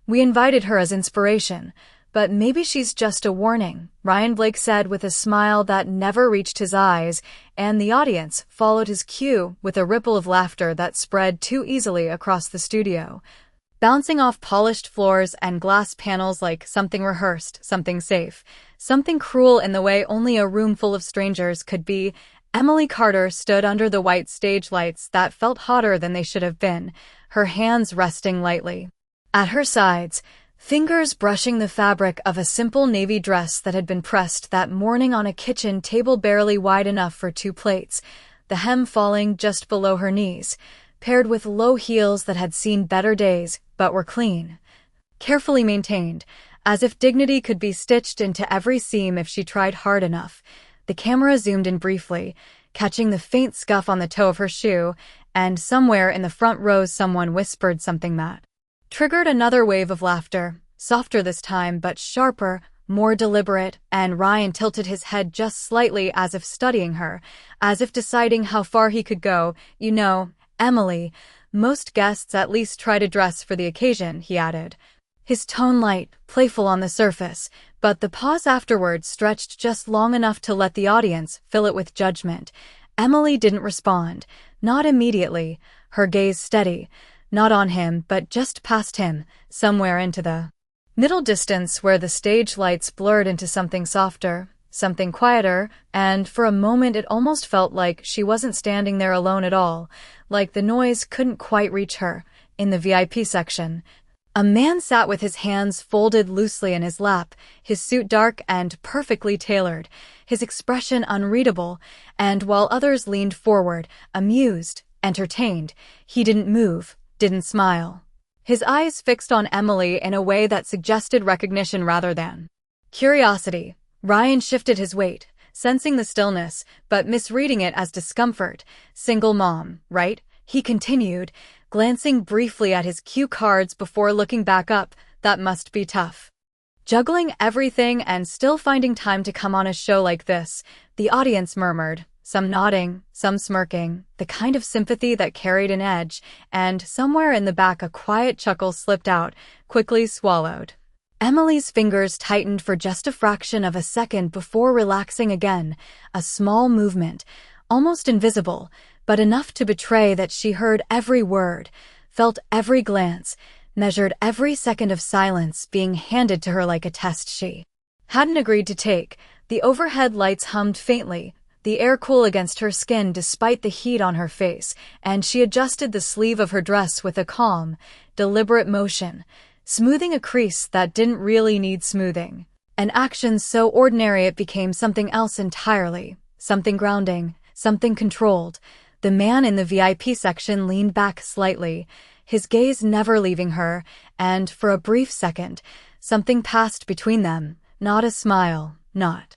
We invited her as inspiration, but maybe she's just a warning, Ryan Blake said with a smile that never reached his eyes, and the audience followed his cue with a ripple of laughter that spread too easily across the studio, bouncing off polished floors and glass panels like something rehearsed, something safe, something cruel in the way only a room full of strangers could be. Emily Carter stood under the white stage lights that felt hotter than they should have been, her hands resting lightly at her sides, fingers brushing the fabric of a simple navy dress that had been pressed that morning on a kitchen table barely wide enough for 2 plates, the hem falling just below her knees, paired with low heels that had seen better days but were clean, carefully maintained, as if dignity could be stitched into every seam if she tried hard enough. The camera zoomed in briefly, catching the faint scuff on the toe of her shoe, and somewhere in the front rows someone whispered something that triggered another wave of laughter, softer this time but sharper, more deliberate, and Ryan tilted his head just slightly as if studying her, as if deciding how far he could go. You know, Emily, most guests at least try to dress for the occasion, he added, his tone light, playful on the surface, but the pause afterward stretched just long enough to let the audience fill it with judgment. Emily didn't respond, not immediately, her gaze steady, not on him but just past him, somewhere into the middle distance where the stage lights blurred into something softer, something quieter, and for a moment it almost felt like she wasn't standing there alone at all, like the noise couldn't quite reach her. In the VIP section, a man sat with his hands folded loosely in his lap, his suit dark and perfectly tailored, his expression unreadable, and while others leaned forward, amused, entertained, he didn't move, didn't smile. His eyes fixed on Emily in a way that suggested recognition rather than curiosity. Ryan shifted his weight, sensing the stillness, but misreading it as discomfort. Single mom, right? He continued, glancing briefly at his cue cards before looking back up. That must be tough. Juggling everything and still finding time to come on a show like this, the audience murmured, some nodding, some smirking, the kind of sympathy that carried an edge, and somewhere in the back a quiet chuckle slipped out, quickly swallowed. Emily's fingers tightened for just a fraction of a second before relaxing again, a small movement, almost invisible, but enough to betray that she heard every word, felt every glance, measured every second of silence being handed to her like a test she hadn't agreed to take. The overhead lights hummed faintly, the air cool against her skin despite the heat on her face, and she adjusted the sleeve of her dress with a calm, deliberate motion, smoothing a crease that didn't really need smoothing. An action so ordinary it became something else entirely, something grounding, something controlled. The man in the VIP section leaned back slightly, his gaze never leaving her, and for a brief second, something passed between them, not a smile, not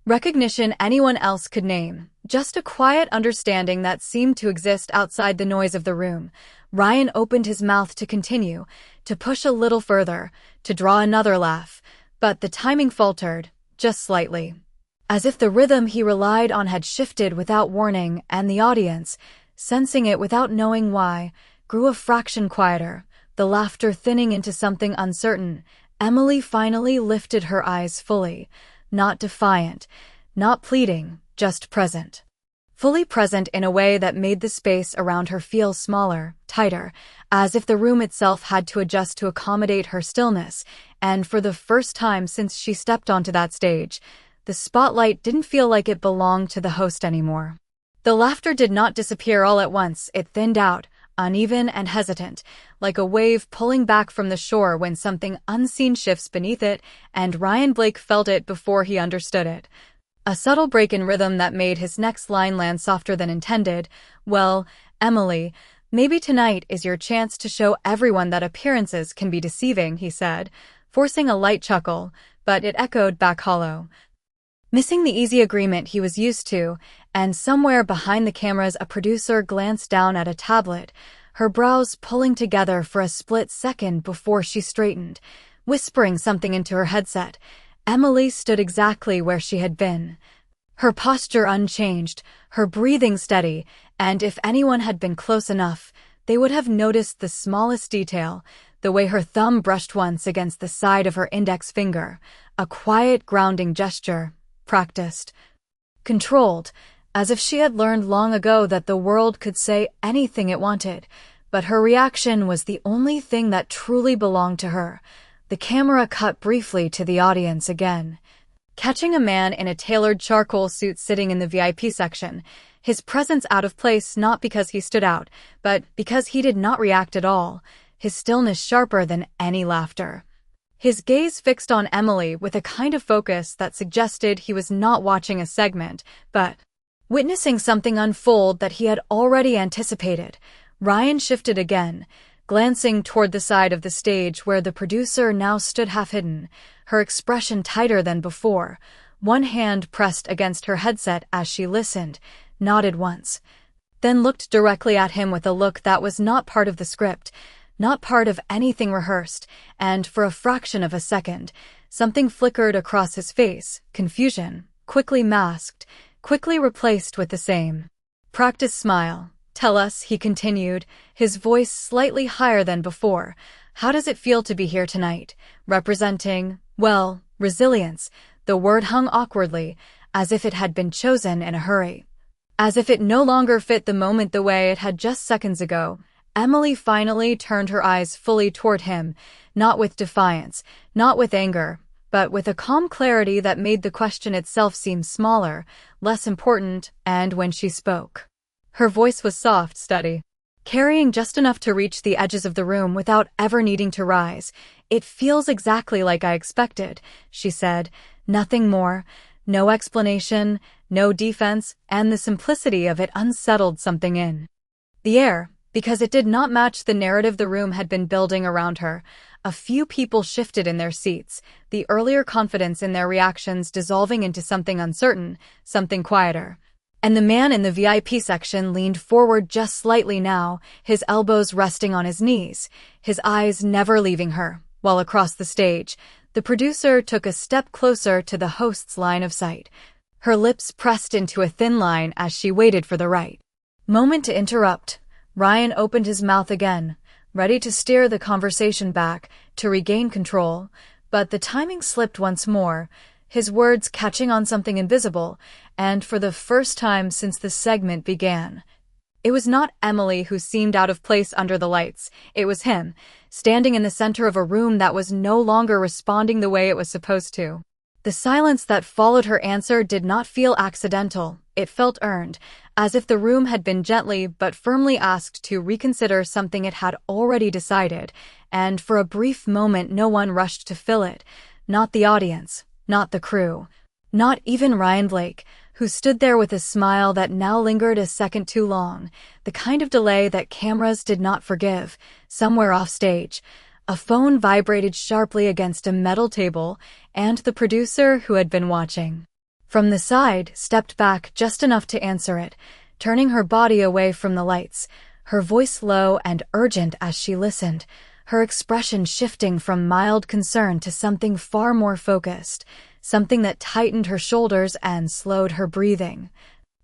recognition anyone else could name, just a quiet understanding that seemed to exist outside the noise of the room. Ryan opened his mouth to continue, to push a little further, to draw another laugh, but the timing faltered, just slightly, as if the rhythm he relied on had shifted without warning, and the audience, sensing it without knowing why, grew a fraction quieter, the laughter thinning into something uncertain. Emily finally lifted her eyes fully, not defiant, not pleading, just present. Fully present in a way that made the space around her feel smaller, tighter, as if the room itself had to adjust to accommodate her stillness, and for the first time since she stepped onto that stage, the spotlight didn't feel like it belonged to the host anymore. The laughter did not disappear all at once, it thinned out, uneven and hesitant, like a wave pulling back from the shore when something unseen shifts beneath it, and Ryan Blake felt it before he understood it. A subtle break in rhythm that made his next line land softer than intended. Well, Emily, maybe tonight is your chance to show everyone that appearances can be deceiving, he said, forcing a light chuckle, but it echoed back hollow. Missing the easy agreement he was used to, and somewhere behind the cameras a producer glanced down at a tablet, her brows pulling together for a split second before she straightened, whispering something into her headset. Emily stood exactly where she had been, her posture unchanged, her breathing steady, and if anyone had been close enough, they would have noticed the smallest detail, the way her thumb brushed once against the side of her index finger, a quiet grounding gesture, practiced, controlled, as if she had learned long ago that the world could say anything it wanted, but her reaction was the only thing that truly belonged to her. The camera cut briefly to the audience again, catching a man in a tailored charcoal suit sitting in the VIP section, his presence out of place not because he stood out, but because he did not react at all, his stillness sharper than any laughter. His gaze fixed on Emily with a kind of focus that suggested he was not watching a segment, but witnessing something unfold that he had already anticipated. Ryan shifted again, glancing toward the side of the stage where the producer now stood half-hidden, her expression tighter than before, one hand pressed against her headset as she listened, nodded once, then looked directly at him with a look that was not part of the script, not part of anything rehearsed, and for a fraction of a second, something flickered across his face, confusion, quickly masked, quickly replaced with the same practiced smile. "Tell us," he continued, his voice slightly higher than before, "how does it feel to be here tonight, representing, well, resilience?" The word hung awkwardly, as if it had been chosen in a hurry, as if it no longer fit the moment the way it had just seconds ago. Emily finally turned her eyes fully toward him, not with defiance, not with anger, but with a calm clarity that made the question itself seem smaller, less important, and when she spoke, her voice was soft, steady, carrying just enough to reach the edges of the room without ever needing to rise. "It feels exactly like I expected," she said, "nothing more, no explanation, no defense, and the simplicity of it unsettled something in the air, because it did not match the narrative the room had been building around her. A few people shifted in their seats, the earlier confidence in their reactions dissolving into something uncertain, something quieter. And the man in the VIP section leaned forward just slightly now, his elbows resting on his knees, his eyes never leaving her, while across the stage, the producer took a step closer to the host's line of sight, her lips pressed into a thin line as she waited for the right moment to interrupt. Ryan opened his mouth again, ready to steer the conversation back, to regain control, but the timing slipped once more, his words catching on something invisible, and for the first time since the segment began. It was not Emily who seemed out of place under the lights, it was him, standing in the center of a room that was no longer responding the way it was supposed to. The silence that followed her answer did not feel accidental, it felt earned, as if the room had been gently but firmly asked to reconsider something it had already decided, and for a brief moment no one rushed to fill it, not the audience, not the crew, not even Ryan Blake, who stood there with a smile that now lingered a second too long, the kind of delay that cameras did not forgive. Somewhere off stage, a phone vibrated sharply against a metal table, and the producer, who had been watching from the side, stepped back just enough to answer it, turning her body away from the lights, her voice low and urgent as she listened, her expression shifting from mild concern to something far more focused, something that tightened her shoulders and slowed her breathing.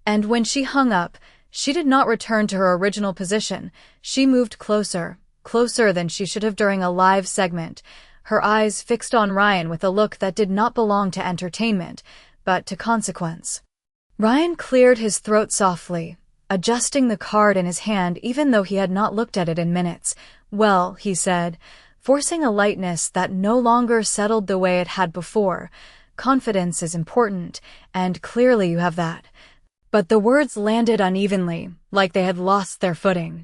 And when she hung up, she did not return to her original position. She moved closer, closer than she should have during a live segment, her eyes fixed on Ryan with a look that did not belong to entertainment, but to consequence. Ryan cleared his throat softly, adjusting the card in his hand even though he had not looked at it in minutes. "Well," he said, forcing a lightness that no longer settled the way it had before, "confidence is important, and clearly you have that." But the words landed unevenly, like they had lost their footing.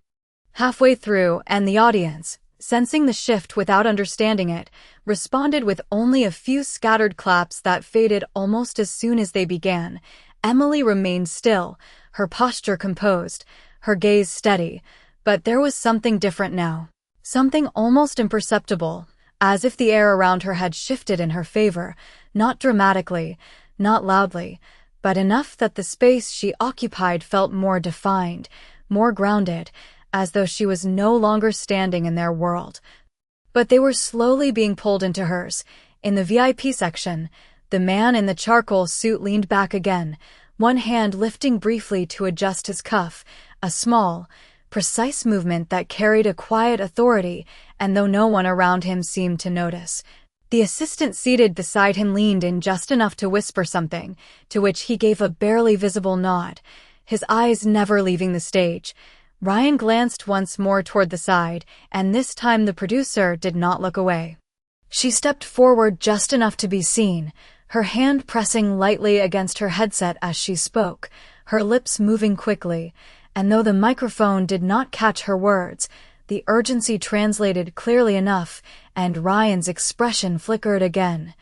Halfway through, and the audience, sensing the shift without understanding it, responded with only a few scattered claps that faded almost as soon as they began. Emily remained still, her posture composed, her gaze steady, but there was something different now. Something almost imperceptible, as if the air around her had shifted in her favor, not dramatically, not loudly, but enough that the space she occupied felt more defined, more grounded, as though she was no longer standing in their world. But they were slowly being pulled into hers. In the VIP section, the man in the charcoal suit leaned back again, one hand lifting briefly to adjust his cuff, a small, precise movement that carried a quiet authority, and though no one around him seemed to notice, the assistant seated beside him leaned in just enough to whisper something, to which he gave a barely visible nod, his eyes never leaving the stage. Ryan glanced once more toward the side, and this time the producer did not look away. She stepped forward just enough to be seen, her hand pressing lightly against her headset as she spoke, her lips moving quickly, and though the microphone did not catch her words, the urgency translated clearly enough, and Ryan's expression flickered again.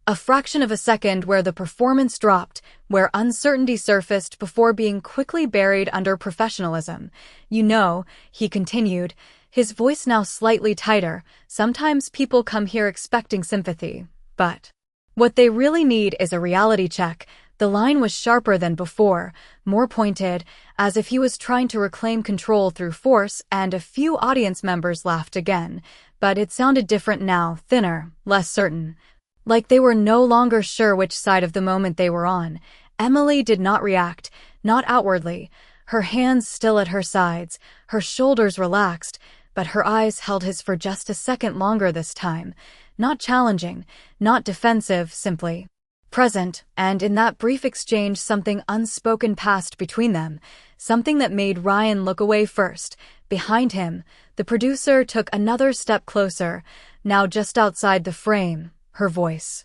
A fraction of a second where the performance dropped, where uncertainty surfaced before being quickly buried under professionalism. "You know," he continued, his voice now slightly tighter, "sometimes people come here expecting sympathy, but what they really need is a reality check." The line was sharper than before, more pointed, as if he was trying to reclaim control through force, and a few audience members laughed again. But it sounded different now, thinner, less certain. Like they were no longer sure which side of the moment they were on. Emily did not react, not outwardly, her hands still at her sides, her shoulders relaxed, but her eyes held his for just a second longer this time. Not challenging, not defensive, simply present, and in that brief exchange something unspoken passed between them, something that made Ryan look away first. Behind him, the producer took another step closer, now just outside the frame, her voice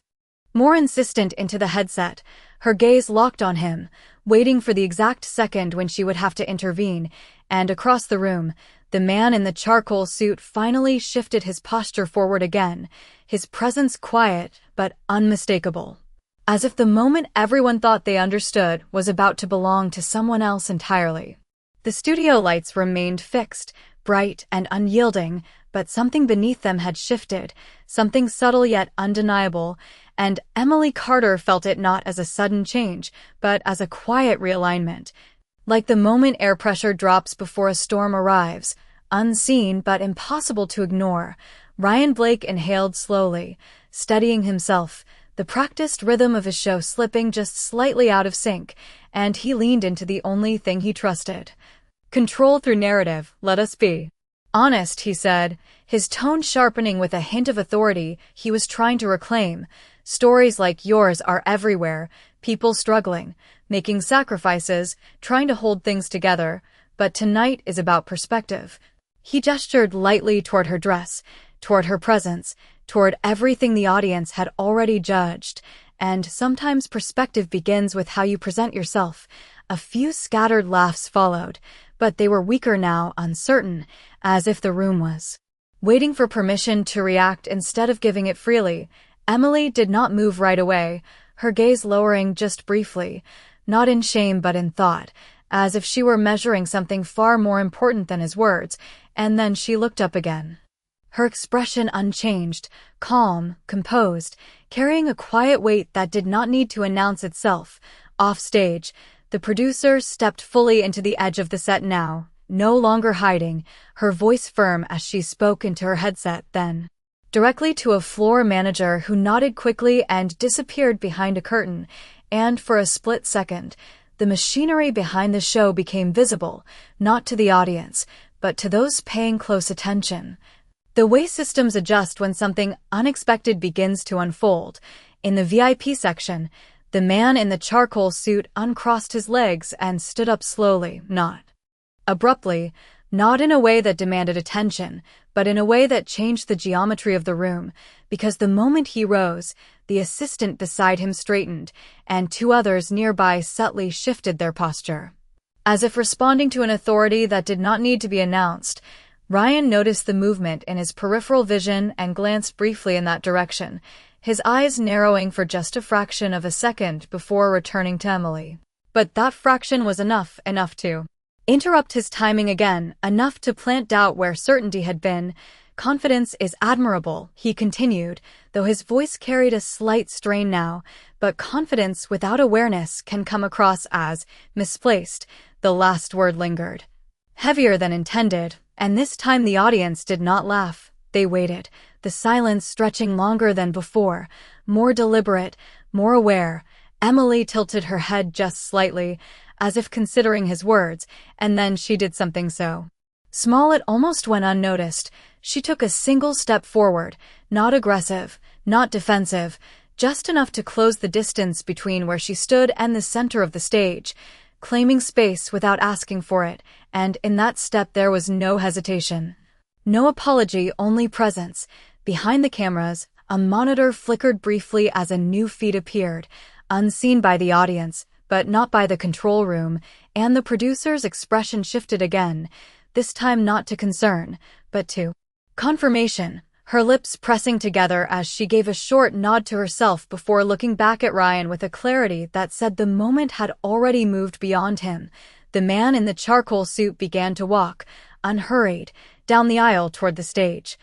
more insistent into the headset, her gaze locked on him, waiting for the exact second when she would have to intervene, and across the room, the man in the charcoal suit finally shifted his posture forward again, his presence quiet but unmistakable. As if the moment everyone thought they understood was about to belong to someone else entirely. The studio lights remained fixed, bright and unyielding, but something beneath them had shifted, something subtle yet undeniable, and Emily Carter felt it not as a sudden change, but as a quiet realignment. Like the moment air pressure drops before a storm arrives, unseen but impossible to ignore, Ryan Blake inhaled slowly, steadying himself, the practiced rhythm of his show slipping just slightly out of sync, and he leaned into the only thing he trusted. "Control through narrative, let us be honest," he said, his tone sharpening with a hint of authority he was trying to reclaim. "Stories like yours are everywhere, people struggling, making sacrifices, trying to hold things together, but tonight is about perspective." He gestured lightly toward her dress, toward her presence, toward everything the audience had already judged, and sometimes perspective begins with how you present yourself. A few scattered laughs followed, but they were weaker now, uncertain, as if the room was waiting for permission to react instead of giving it freely. Emily did not move right away, her gaze lowering just briefly, not in shame but in thought, as if she were measuring something far more important than his words, and then she looked up again. Her expression unchanged, calm, composed, carrying a quiet weight that did not need to announce itself. Off stage, the producer stepped fully into the edge of the set now, no longer hiding, her voice firm as she spoke into her headset, then directly to a floor manager who nodded quickly and disappeared behind a curtain, and for a split second, the machinery behind the show became visible, not to the audience, but to those paying close attention. The way systems adjust when something unexpected begins to unfold. In the VIP section, the man in the charcoal suit uncrossed his legs and stood up slowly, not abruptly, not in a way that demanded attention, but in a way that changed the geometry of the room, because the moment he rose, the assistant beside him straightened, and two others nearby subtly shifted their posture. As if responding to an authority that did not need to be announced, Ryan noticed the movement in his peripheral vision and glanced briefly in that direction, his eyes narrowing for just a fraction of a second before returning to Emily. But that fraction was enough to interrupt his timing again, enough to plant doubt where certainty had been. "Confidence is admirable," he continued, though his voice carried a slight strain now, but confidence without awareness can come across as misplaced. The last word lingered, heavier than intended, and this time the audience did not laugh. They waited, the silence stretching longer than before, more deliberate, more aware. Emily tilted her head just slightly, as if considering his words, and then she did something so Small, it almost went unnoticed. She took a single step forward, not aggressive, not defensive, just enough to close the distance between where she stood and the center of the stage, claiming space without asking for it, and in that step there was no hesitation. No apology, only presence. Behind the cameras, a monitor flickered briefly as a new feed appeared, unseen by the audience, but not by the control room, and the producer's expression shifted again, this time not to concern, but to confirmation, her lips pressing together as she gave a short nod to herself before looking back at Ryan with a clarity that said the moment had already moved beyond him. The man in the charcoal suit began to walk, unhurried, down the aisle toward the stage.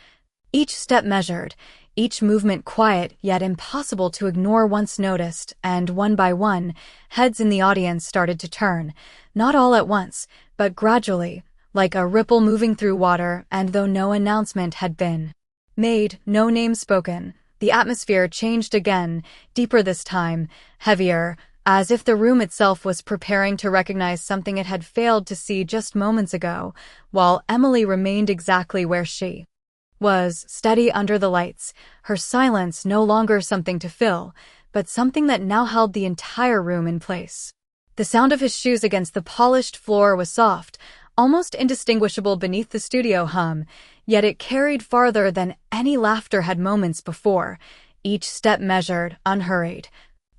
Each step measured, each movement quiet yet impossible to ignore once noticed, and one by one, heads in the audience started to turn, not all at once, but gradually, like a ripple moving through water, and though no announcement had been made, no name spoken, the atmosphere changed again, deeper this time, heavier, as if the room itself was preparing to recognize something it had failed to see just moments ago, while Emily remained exactly where she was, steady under the lights, her silence no longer something to fill, but something that now held the entire room in place. The sound of his shoes against the polished floor was soft, almost indistinguishable beneath the studio hum, yet it carried farther than any laughter had moments before, each step measured, unhurried,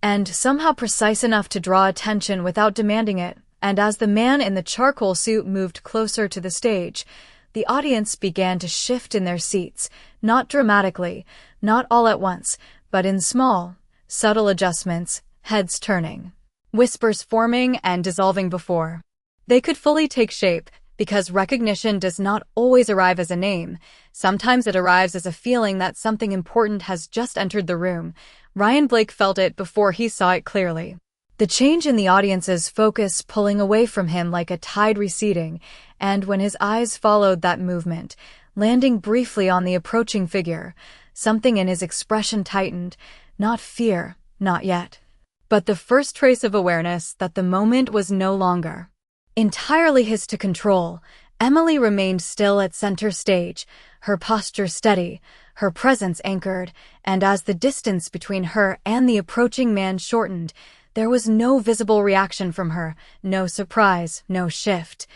and somehow precise enough to draw attention without demanding it. And as the man in the charcoal suit moved closer to the stage, the audience began to shift in their seats, not dramatically, not all at once, but in small, subtle adjustments, heads turning, whispers forming and dissolving before they could fully take shape, because recognition does not always arrive as a name. Sometimes it arrives as a feeling that something important has just entered the room. Ryan Blake felt it before he saw it clearly. The change in the audience's focus pulling away from him like a tide receding, and when his eyes followed that movement, landing briefly on the approaching figure, something in his expression tightened, not fear, not yet, but the first trace of awareness that the moment was no longer entirely his to control. Emily remained still at center stage, her posture steady, her presence anchored, and as the distance between her and the approaching man shortened, there was no visible reaction from her, no surprise, no shift.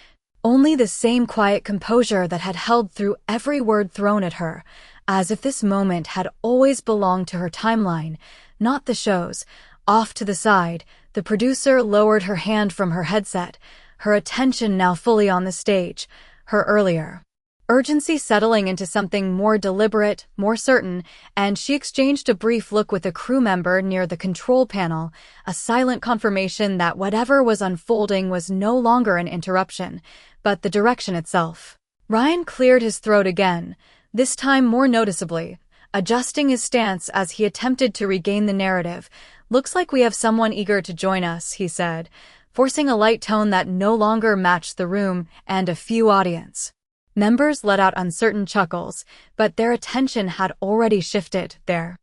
Only the same quiet composure that had held through every word thrown at her, as if this moment had always belonged to her timeline, not the show's. Off to the side, the producer lowered her hand from her headset, her attention now fully on the stage, her earlier urgency settling into something more deliberate, more certain, and she exchanged a brief look with a crew member near the control panel, a silent confirmation that whatever was unfolding was no longer an interruption, but the direction itself. Ryan cleared his throat again, this time more noticeably, adjusting his stance as he attempted to regain the narrative. "Looks like we have someone eager to join us," he said, forcing a light tone that no longer matched the room, and a few audience members let out uncertain chuckles, but their attention had already shifted, their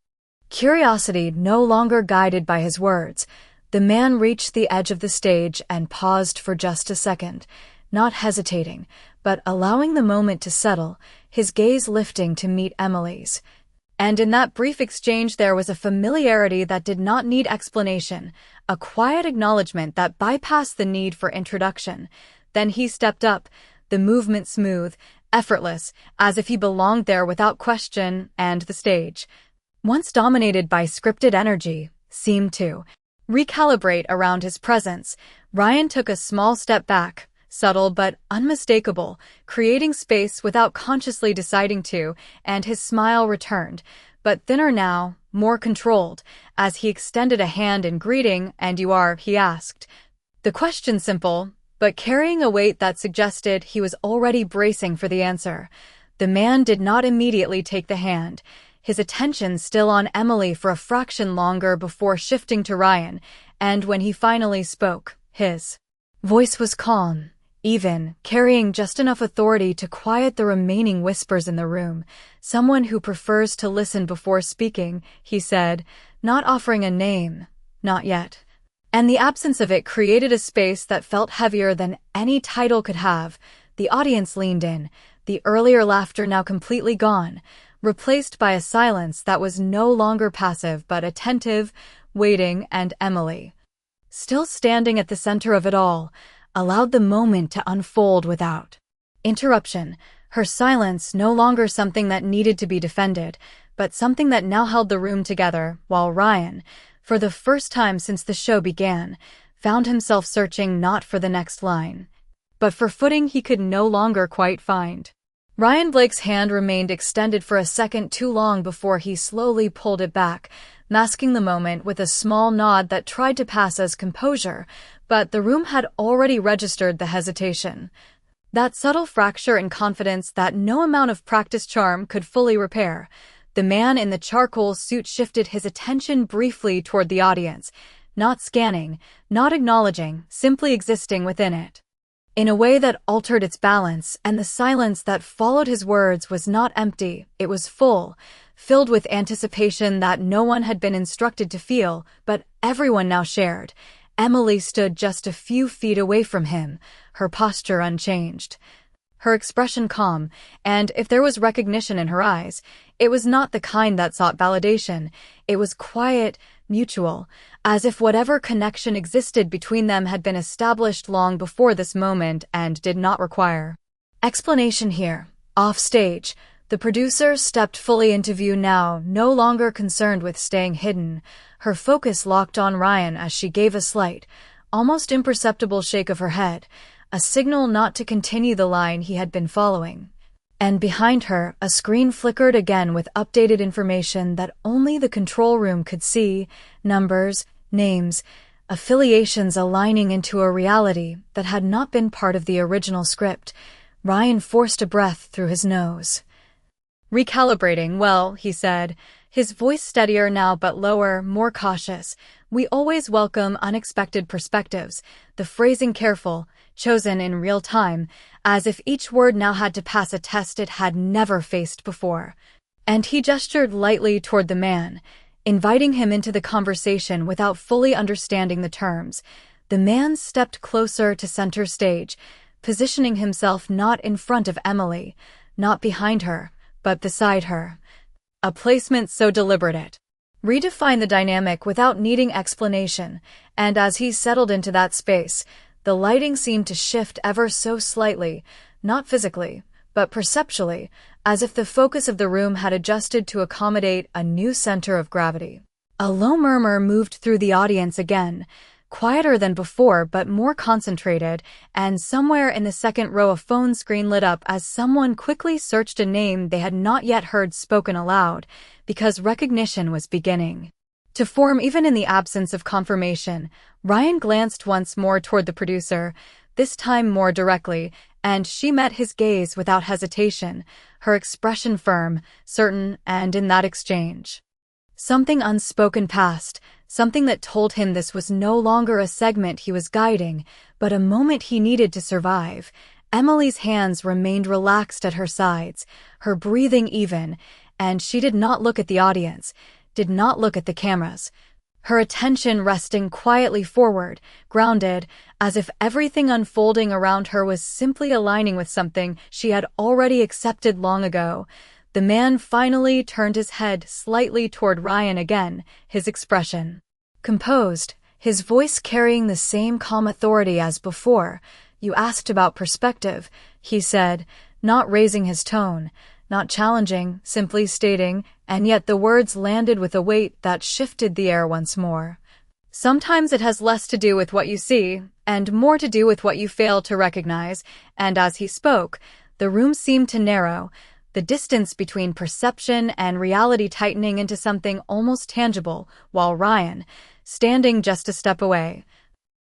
curiosity no longer guided by his words. The man reached the edge of the stage and paused for just a second, not hesitating, but allowing the moment to settle, his gaze lifting to meet Emily's. And in that brief exchange there was a familiarity that did not need explanation, a quiet acknowledgement that bypassed the need for introduction. Then he stepped up, the movement smooth, effortless, as if he belonged there without question, and the stage, once dominated by scripted energy, seemed to recalibrate around his presence. Ryan took a small step back, subtle but unmistakable, creating space without consciously deciding to, and his smile returned, but thinner now, more controlled, as he extended a hand in greeting. "And you are?" he asked. The question simple, but carrying a weight that suggested he was already bracing for the answer. The man did not immediately take the hand, his attention still on Emily for a fraction longer before shifting to Ryan, and when he finally spoke, his voice was calm, even, carrying just enough authority to quiet the remaining whispers in the room. "Someone who prefers to listen before speaking," he said, not offering a name, not yet. And the absence of it created a space that felt heavier than any title could have. The audience leaned in, the earlier laughter now completely gone, replaced by a silence that was no longer passive but attentive, waiting, and Emily, still standing at the center of it all, allowed the moment to unfold without interruption, her silence no longer something that needed to be defended, but something that now held the room together, while Ryan, for the first time since the show began, found himself searching not for the next line, but for footing he could no longer quite find. Ryan Blake's hand remained extended for a second too long before he slowly pulled it back, masking the moment with a small nod that tried to pass as composure, but the room had already registered the hesitation. That subtle fracture in confidence that no amount of practiced charm could fully repair. The man in the charcoal suit shifted his attention briefly toward the audience, not scanning, not acknowledging, simply existing within it. In a way that altered its balance, and the silence that followed his words was not empty, it was full, filled with anticipation that no one had been instructed to feel, but everyone now shared. Emily stood just a few feet away from him, her posture unchanged, her expression calm, and if there was recognition in her eyes, it was not the kind that sought validation. It was quiet, mutual, as if whatever connection existed between them had been established long before this moment and did not require explanation here. Off stage, the producer stepped fully into view now, no longer concerned with staying hidden. Her focus locked on Ryan as she gave a slight, almost imperceptible shake of her head, a signal not to continue the line he had been following. And behind her, a screen flickered again with updated information that only the control room could see, numbers, names, affiliations aligning into a reality that had not been part of the original script. Ryan forced a breath through his nose. "Recalibrating, well," he said, his voice steadier now but lower, more cautious. "We always welcome unexpected perspectives," the phrasing careful, chosen in real time, as if each word now had to pass a test it had never faced before. And he gestured lightly toward the man, inviting him into the conversation without fully understanding the terms. The man stepped closer to center stage, positioning himself not in front of Emily, not behind her, but beside her. A placement so deliberate it redefined the dynamic without needing explanation, and as he settled into that space, the lighting seemed to shift ever so slightly, not physically, but perceptually, as if the focus of the room had adjusted to accommodate a new center of gravity. A low murmur moved through the audience again, quieter than before but more concentrated, and somewhere in the second row a phone screen lit up as someone quickly searched a name they had not yet heard spoken aloud, because recognition was beginning to form even in the absence of confirmation. Ryan glanced once more toward the producer, this time more directly, and she met his gaze without hesitation, her expression firm, certain, and in that exchange, something unspoken passed, something that told him this was no longer a segment he was guiding, but a moment he needed to survive. Emily's hands remained relaxed at her sides, her breathing even, and she did not look at the audience, did not look at the cameras. Her attention resting quietly forward, grounded, as if everything unfolding around her was simply aligning with something she had already accepted long ago. The man finally turned his head slightly toward Ryan again, his expression composed, his voice carrying the same calm authority as before. "You asked about perspective," he said, not raising his tone, not challenging, simply stating, and yet the words landed with a weight that shifted the air once more. "Sometimes it has less to do with what you see, and more to do with what you fail to recognize," and as he spoke, the room seemed to narrow, the distance between perception and reality tightening into something almost tangible, while Ryan, standing just a step away,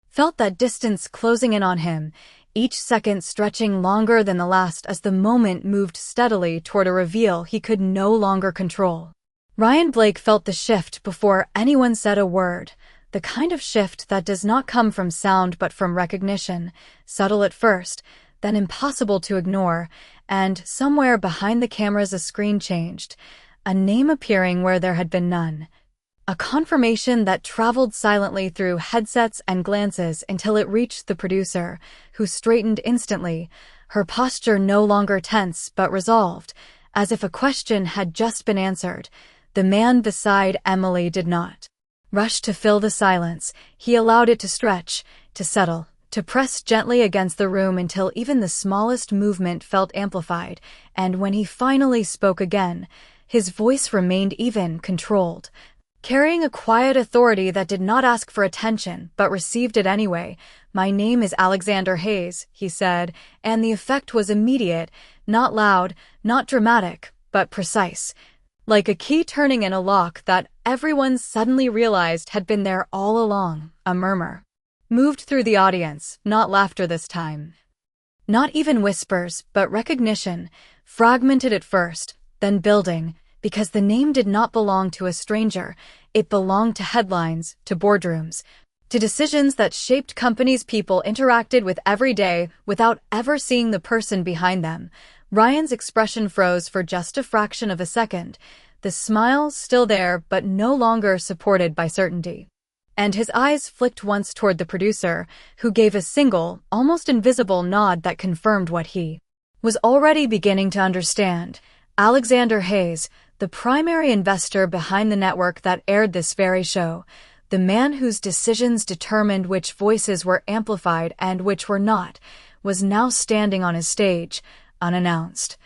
felt that distance closing in on him, each second stretching longer than the last as the moment moved steadily toward a reveal he could no longer control. Ryan Blake felt the shift before anyone said a word, the kind of shift that does not come from sound but from recognition, subtle at first, then impossible to ignore, and somewhere behind the cameras a screen changed, a name appearing where there had been none. A confirmation that traveled silently through headsets and glances until it reached the producer, who straightened instantly, her posture no longer tense but resolved, as if a question had just been answered. The man beside Emily did not rush to fill the silence. He allowed it to stretch, to settle, to press gently against the room until even the smallest movement felt amplified, and when he finally spoke again, his voice remained even, controlled, carrying a quiet authority that did not ask for attention but received it anyway. "My name is Alexander Hayes," he said, and the effect was immediate, not loud, not dramatic, but precise. Like a key turning in a lock that everyone suddenly realized had been there all along. A murmur moved through the audience, not laughter this time. Not even whispers, but recognition, fragmented at first, then building, because the name did not belong to a stranger. It belonged to headlines, to boardrooms, to decisions that shaped companies people interacted with every day without ever seeing the person behind them. Ryan's expression froze for just a fraction of a second, the smile still there but no longer supported by certainty. And his eyes flicked once toward the producer, who gave a single, almost invisible nod that confirmed what he was already beginning to understand. Alexander Hayes, the primary investor behind the network that aired this very show, the man whose decisions determined which voices were amplified and which were not, was now standing on his stage, unannounced,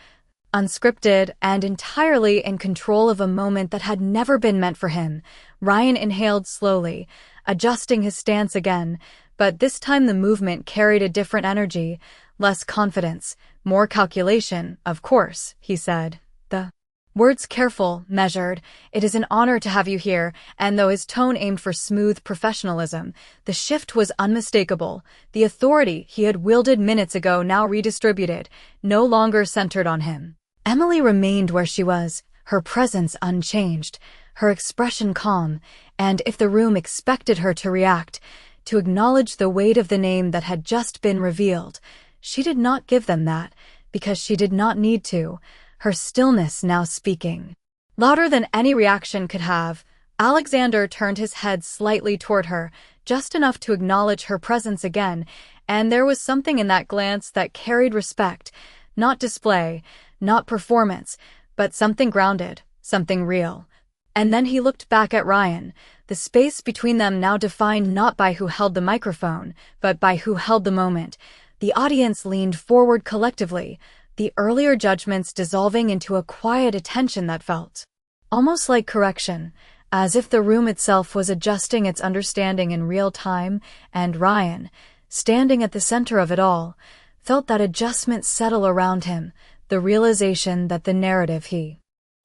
unscripted, and entirely in control of a moment that had never been meant for him. Ryan inhaled slowly, adjusting his stance again, but this time the movement carried a different energy, less confidence, more calculation. "Of course," he said, the words careful, measured. "It is an honor to have you here," and though his tone aimed for smooth professionalism, the shift was unmistakable. The authority he had wielded minutes ago now redistributed, no longer centered on him. Emily remained where she was, her presence unchanged, her expression calm, and if the room expected her to react, to acknowledge the weight of the name that had just been revealed, she did not give them that, because she did not need to. Her stillness now speaking louder than any reaction could have. Alexander turned his head slightly toward her, just enough to acknowledge her presence again, and there was something in that glance that carried respect, not display, not performance, but something grounded, something real. And then he looked back at Ryan, the space between them now defined not by who held the microphone, but by who held the moment. The audience leaned forward collectively, the earlier judgments dissolving into a quiet attention that felt almost like correction, as if the room itself was adjusting its understanding in real time, and Ryan, standing at the center of it all, felt that adjustment settle around him, the realization that the narrative he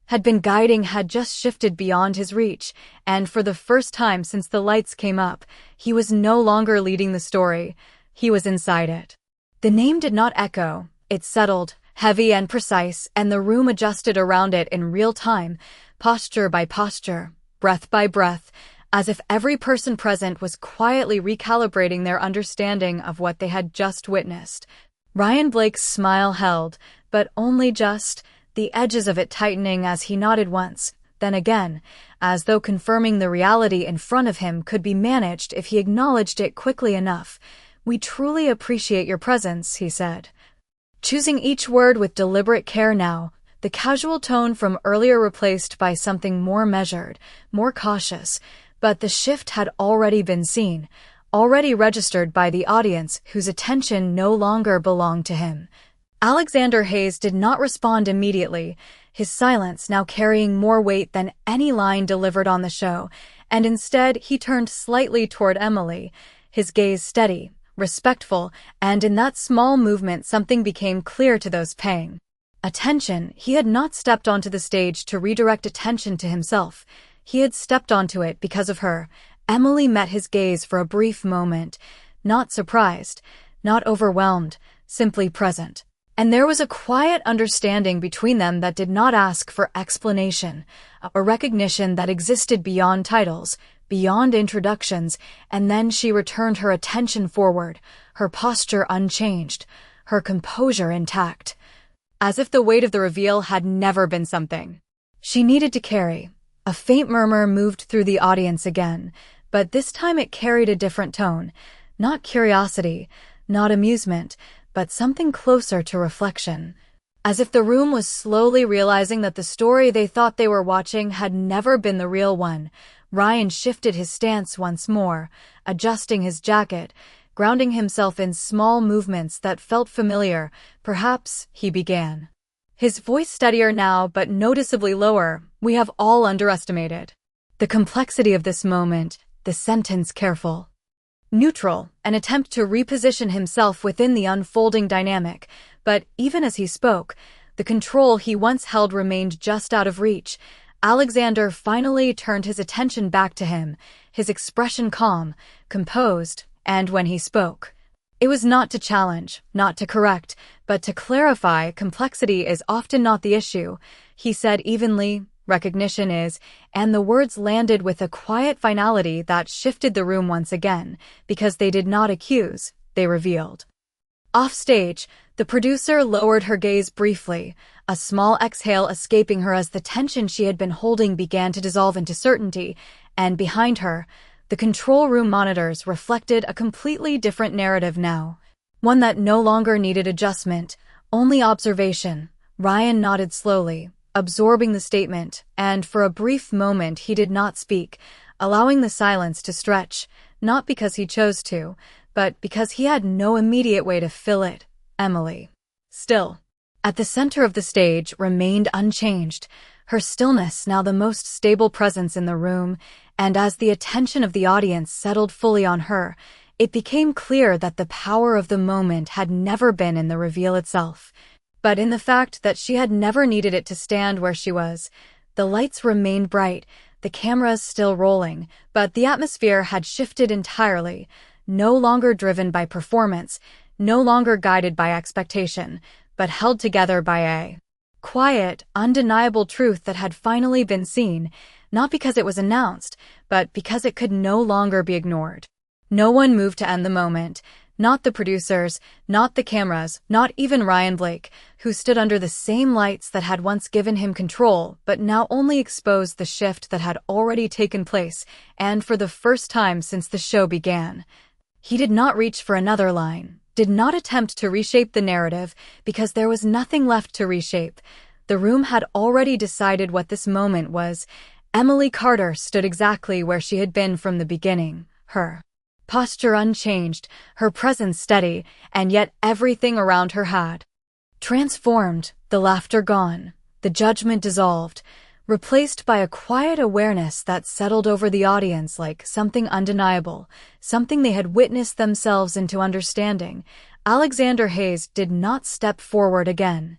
had been guiding had just shifted beyond his reach, and for the first time since the lights came up, he was no longer leading the story, he was inside it. The name did not echo, it settled, heavy and precise, and the room adjusted around it in real time, posture by posture, breath by breath, as if every person present was quietly recalibrating their understanding of what they had just witnessed. Ryan Blake's smile held, but only just, the edges of it tightening as he nodded once, then again, as though confirming the reality in front of him could be managed if he acknowledged it quickly enough. "We truly appreciate your presence," he said, choosing each word with deliberate care now, the casual tone from earlier replaced by something more measured, more cautious, but the shift had already been seen, already registered by the audience whose attention no longer belonged to him. Alexander Hayes did not respond immediately, his silence now carrying more weight than any line delivered on the show, and instead he turned slightly toward Emily, his gaze steady, respectful, and in that small movement something became clear to those paying attention. He had not stepped onto the stage to redirect attention to himself. He had stepped onto it because of her. Emily met his gaze for a brief moment, not surprised, not overwhelmed, simply present. And there was a quiet understanding between them that did not ask for explanation, a recognition that existed beyond titles, beyond introductions, and then she returned her attention forward, her posture unchanged, her composure intact, as if the weight of the reveal had never been something she needed to carry. A faint murmur moved through the audience again, but this time it carried a different tone, not curiosity, not amusement, but something closer to reflection. As if the room was slowly realizing that the story they thought they were watching had never been the real one, Ryan shifted his stance once more, adjusting his jacket, grounding himself in small movements that felt familiar. Perhaps, he began. His voice steadier now but noticeably lower. We have all underestimated the complexity of this moment. The sentence careful. Neutral, an attempt to reposition himself within the unfolding dynamic, but even as he spoke, the control he once held remained just out of reach. Alexander finally turned his attention back to him, his expression calm, composed, and when he spoke, it was not to challenge, not to correct, but to clarify. Complexity is often not the issue, he said evenly. Recognition is, and the words landed with a quiet finality that shifted the room once again, because they did not accuse, they revealed. Offstage, the producer lowered her gaze briefly, a small exhale escaping her as the tension she had been holding began to dissolve into certainty, and behind her, the control room monitors reflected a completely different narrative now. One that no longer needed adjustment, only observation. Ryan nodded slowly, absorbing the statement, and for a brief moment he did not speak, allowing the silence to stretch, not because he chose to, but because he had no immediate way to fill it. Emily, still, at the center of the stage, remained unchanged, her stillness now the most stable presence in the room, and as the attention of the audience settled fully on her, it became clear that the power of the moment had never been in the reveal itself, but in the fact that she had never needed it to stand where she was. The lights remained bright, the cameras still rolling, but the atmosphere had shifted entirely, no longer driven by performance, no longer guided by expectation, but held together by a quiet, undeniable truth that had finally been seen, not because it was announced, but because it could no longer be ignored. No one moved to end the moment, not the producers, not the cameras, not even Ryan Blake, who stood under the same lights that had once given him control but now only exposed the shift that had already taken place, and for the first time since the show began. He did not reach for another line, did not attempt to reshape the narrative, because there was nothing left to reshape. The room had already decided what this moment was. Emily Carter stood exactly where she had been from the beginning, her posture unchanged, her presence steady, and yet everything around her had transformed, the laughter gone, the judgment dissolved, replaced by a quiet awareness that settled over the audience like something undeniable, something they had witnessed themselves into understanding. Alexander Hayes did not step forward again,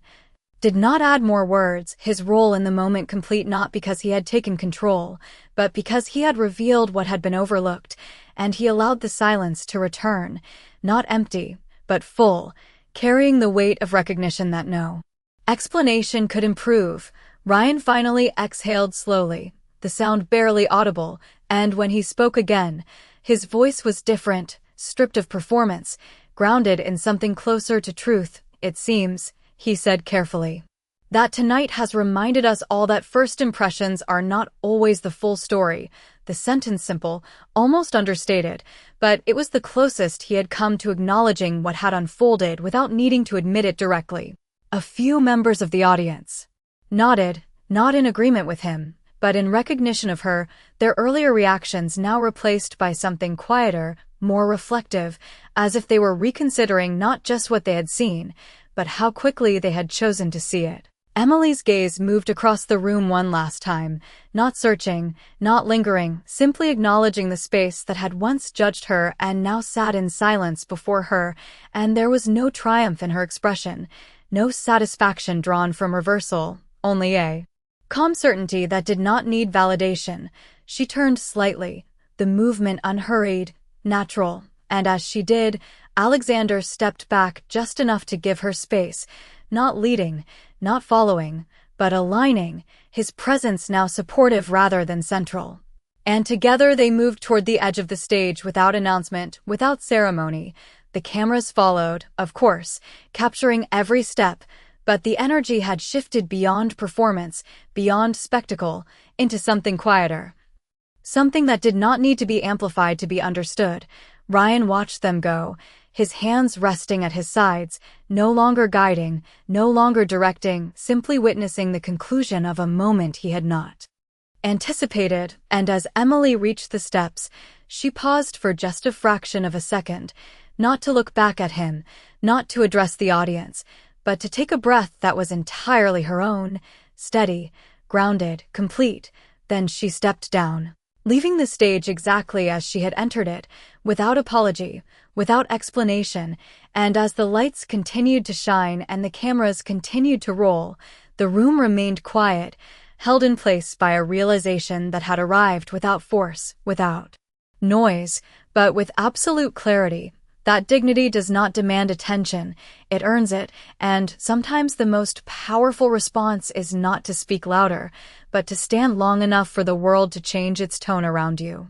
did not add more words, his role in the moment complete not because he had taken control, but because he had revealed what had been overlooked, and he allowed the silence to return, not empty, but full, carrying the weight of recognition that no explanation could improve. Ryan finally exhaled slowly, the sound barely audible, and when he spoke again, his voice was different, stripped of performance, grounded in something closer to truth. It seems, he said carefully, that tonight has reminded us all that first impressions are not always the full story. The sentence simple, almost understated, but it was the closest he had come to acknowledging what had unfolded without needing to admit it directly. A few members of the audience nodded, not in agreement with him, but in recognition of her, their earlier reactions now replaced by something quieter, more reflective, as if they were reconsidering not just what they had seen, but how quickly they had chosen to see it. Emily's gaze moved across the room one last time, not searching, not lingering, simply acknowledging the space that had once judged her and now sat in silence before her, and there was no triumph in her expression, no satisfaction drawn from reversal, only a calm certainty that did not need validation. She turned slightly, the movement unhurried, natural, and as she did, Alexander stepped back just enough to give her space, not leading, not following, but aligning, his presence now supportive rather than central. And together they moved toward the edge of the stage without announcement, without ceremony. The cameras followed, of course, capturing every step, but the energy had shifted beyond performance, beyond spectacle, into something quieter. Something that did not need to be amplified to be understood. Ryan watched them go, his hands resting at his sides, no longer guiding, no longer directing, simply witnessing the conclusion of a moment he had not anticipated. And as Emily reached the steps, she paused for just a fraction of a second, not to look back at him, not to address the audience, but to take a breath that was entirely her own, steady, grounded, complete. Then she stepped down, leaving the stage exactly as she had entered it, without apology, without explanation. And as the lights continued to shine and the cameras continued to roll, the room remained quiet, held in place by a realization that had arrived without force, without noise, but with absolute clarity. That dignity does not demand attention, it earns it, and sometimes the most powerful response is not to speak louder, but to stand long enough for the world to change its tone around you.